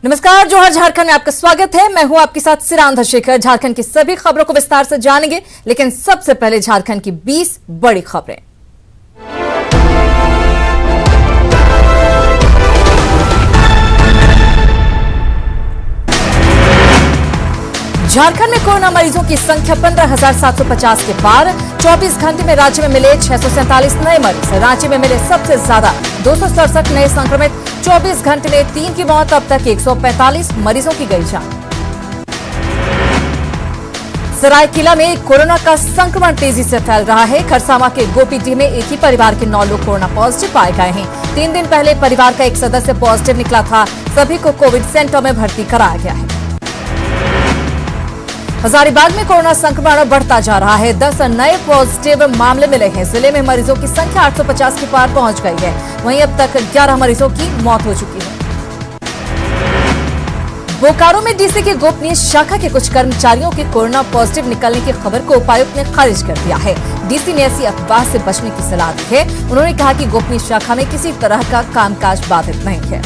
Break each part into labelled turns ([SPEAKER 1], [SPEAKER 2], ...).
[SPEAKER 1] नमस्कार, जोहर झारखंड में आपका स्वागत है। मैं हूं आपके साथ सिरांध शेखर। झारखंड की सभी खबरों को विस्तार से जानेंगे, लेकिन सबसे पहले झारखंड की 20 बड़ी खबरें। झारखंड में कोरोना मरीजों की संख्या 15,750 के पार। 24 घंटे में राज्य में मिले 647 नए मरीज। रांची में मिले सबसे ज्यादा 267 नए संक्रमित। 24 घंटे में 3 की मौत। अब तक 145 मरीजों की गई जान। सरायकेला में कोरोना का संक्रमण तेजी से फैल रहा है। खरसावां के गोपीडीह में एक ही परिवार के 9 लोग कोरोना पॉजिटिव पाए गए हैं। 3 दिन पहले परिवार का एक सदस्य पॉजिटिव निकला था। सभी को कोविड सेंटर में भर्ती कराया गया है। हजारीबाग में कोरोना संक्रमण बढ़ता जा रहा है। 10 नए पॉजिटिव मामले मिले हैं। जिले में मरीजों की संख्या 850 के पार पहुंच गई है। वहीं अब तक 11 मरीजों की मौत हो चुकी है। बोकारो में डीसी की गोपनीय शाखा के कुछ कर्मचारियों के कोरोना पॉजिटिव निकलने की खबर को उपायुक्त ने खारिज कर दिया है। डीसी ने ऐसी अफवाह से बचने की सलाह दी है। उन्होंने कहा कि गोपनीय शाखा में किसी तरह का कामकाज बाधित नहीं है।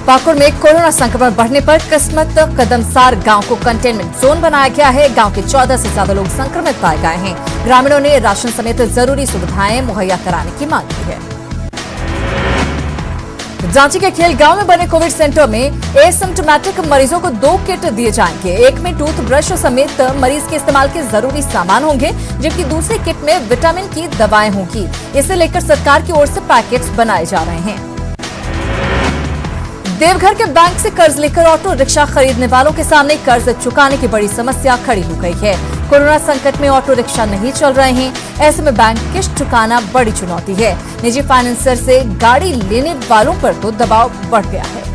[SPEAKER 1] पाकुड़ में कोरोना संक्रमण बढ़ने पर किस्मत कदमसार गांव को कंटेनमेंट जोन बनाया गया है। गांव के 14 से ज्यादा लोग संक्रमित पाए गए हैं। ग्रामीणों ने राशन समेत जरूरी सुविधाएं मुहैया कराने की मांग की है। रांची के खेल गांव में बने कोविड सेंटर में एसिम्प्टोमेटिक मरीजों को 2 किट दिए जाएंगे। एक में टूथब्रश समेत मरीज के इस्तेमाल के जरूरी सामान होंगे, जबकि दूसरी किट में विटामिन की दवाएं होंगी। इसे लेकर सरकार की ओर से पैकेट्स बनाए जा रहे हैं। देवघर के बैंक से कर्ज लेकर ऑटो रिक्शा खरीदने वालों के सामने कर्ज चुकाने की बड़ी समस्या खड़ी हो गई है। कोरोना संकट में ऑटो रिक्शा नहीं चल रहे हैं। ऐसे में बैंक किस्त चुकाना बड़ी चुनौती है। निजी फाइनेंसर से गाड़ी लेने वालों पर तो दबाव बढ़ गया है।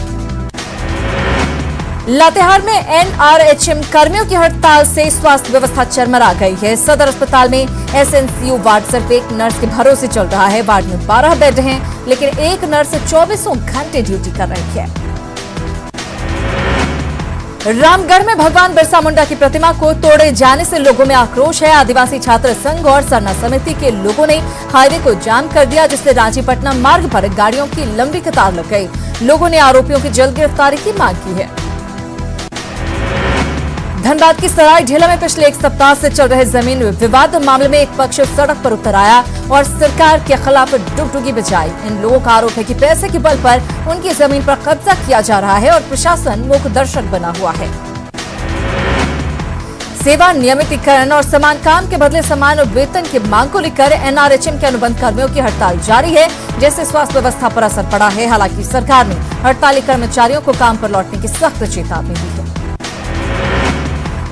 [SPEAKER 1] लातेहार में एनआरएचएम कर्मियों की हड़ताल से स्वास्थ्य व्यवस्था चरमरा गई है। सदर अस्पताल में एसएनसीयू वार्ड सिर्फ एक नर्स के भरोसे चल रहा है। वार्ड में 12 बेड हैं, लेकिन एक नर्स 24 घंटे ड्यूटी कर रही है। रामगढ़ में भगवान बिरसा मुंडा की प्रतिमा को तोड़े जाने से लोगों में आक्रोश है। आदिवासी छात्र संघ और सरना समिति के लोगों ने हाईवे को जाम कर दिया, जिससे रांची पटना मार्ग पर गाड़ियों की लंबी कतार लग गई। लोगों ने आरोपियों की जल्द गिरफ्तारी की मांग की है। धनबाद की सराय ढेला में पिछले 1 सप्ताह से चल रहे जमीन विवाद मामले में एक पक्ष सड़क पर उतर आया और सरकार के खिलाफ डुगडुगी बजाई। इन लोगों का आरोप है कि पैसे के बल पर उनकी जमीन पर कब्जा किया जा रहा है और प्रशासन मूक दर्शक बना हुआ है। सेवा नियमितीकरण और समान काम के बदले समान वेतन की मांग को लेकर एनआरएचएम के अनुबंध कर्मियों की हड़ताल जारी है, जैसे स्वास्थ्य व्यवस्था पर असर पड़ा है। हालांकि सरकार ने हड़ताली कर्मचारियों को काम पर लौटने की सख्त चेतावनी दी है।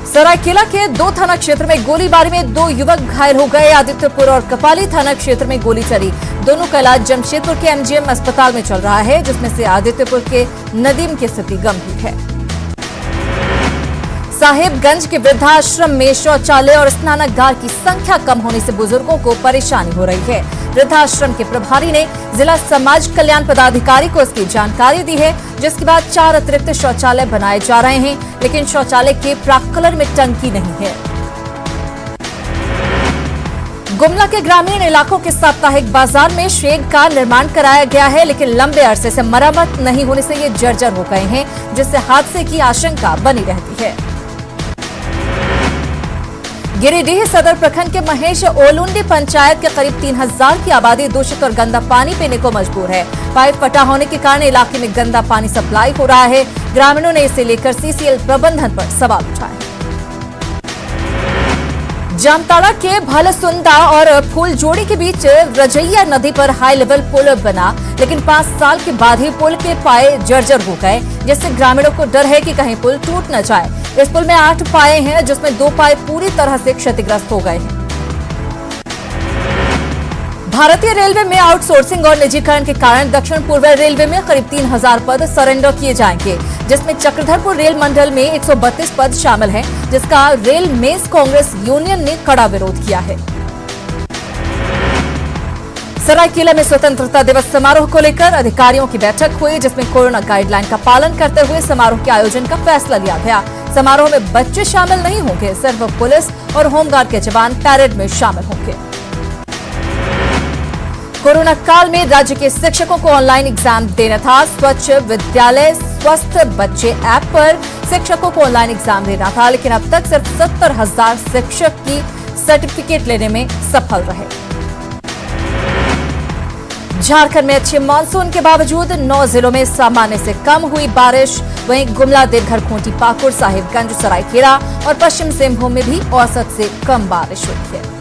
[SPEAKER 1] सरायकेला के 2 थाना क्षेत्र में गोलीबारी में 2 युवक घायल हो गए। आदित्यपुर और कपाली थाना क्षेत्र में गोली चली। दोनों का इलाज जमशेदपुर के एमजीएम अस्पताल में चल रहा है, जिसमें से आदित्यपुर के नदीम की स्थिति गंभीर है। साहेबगंज के वृद्धाश्रम में शौचालय और स्नानागार की संख्या कम होने से बुजुर्गों को परेशानी हो रही है। वृद्धाश्रम के प्रभारी ने जिला समाज कल्याण पदाधिकारी को इसकी जानकारी दी है, जिसके बाद 4 अतिरिक्त शौचालय बनाए जा रहे हैं, लेकिन शौचालय के प्राक्कलन में टंकी नहीं है। गुमला के ग्रामीण इलाकों के साप्ताहिक बाजार में शेड का निर्माण कराया गया है, लेकिन लंबे अरसे से मरम्मत नहीं होने से ये जर्जर हो गए हैं, जिससे हादसे की आशंका बनी रहती है। गिरिडीह सदर प्रखंड के महेश ओलुंडी पंचायत के करीब 3000 की आबादी दूषित और गंदा पानी पीने को मजबूर है। पाइप फटा होने के कारण इलाके में गंदा पानी सप्लाई हो रहा है। ग्रामीणों ने इसे लेकर सीसीएल प्रबंधन पर सवाल उठाए। जामताड़ा के भलसुंदा और फूलजोड़ी के बीच रजैया नदी पर हाई लेवल पुल बना, लेकिन 5 साल के बाद ही पुल के पाए जर्जर हो गए, जिससे ग्रामीणों को डर है कि कहीं पुल टूट न जाए। इस पुल में 8 पाए हैं, जिसमें 2 पाए पूरी तरह से क्षतिग्रस्त हो गए हैं। भारतीय रेलवे में आउटसोर्सिंग और निजीकरण के कारण दक्षिण पूर्व रेलवे में करीब 3000 पद सरेंडर किए जाएंगे, जिसमें चक्रधरपुर रेल मंडल में 132 पद शामिल हैं, जिसका रेल मेस कांग्रेस यूनियन ने कड़ा विरोध किया है। सरायकेला में स्वतंत्रता दिवस समारोह को लेकर अधिकारियों की बैठक हुई, जिसमें कोरोना गाइडलाइन का पालन करते हुए समारोह के आयोजन का फैसला लिया गया। समारोह में बच्चे शामिल नहीं होंगे, सिर्फ पुलिस और होमगार्ड के जवान पैरेड में शामिल होंगे। कोरोना काल में राज्य के शिक्षकों को ऑनलाइन एग्जाम देना था। स्वच्छ विद्यालय स्वस्थ बच्चे ऐप पर शिक्षकों को ऑनलाइन एग्जाम देना था, लेकिन अब तक सिर्फ 70,000 शिक्षक की सर्टिफिकेट लेने में सफल रहे। झारखंड में अच्छे मानसून के बावजूद 9 जिलों में सामान्य से कम हुई बारिश। वहीं गुमला, देवघर, खूंटी, पाकुड़, साहिबगंज, सरायकेला और पश्चिम सिंहभूम में भी औसत से कम बारिश हुई है।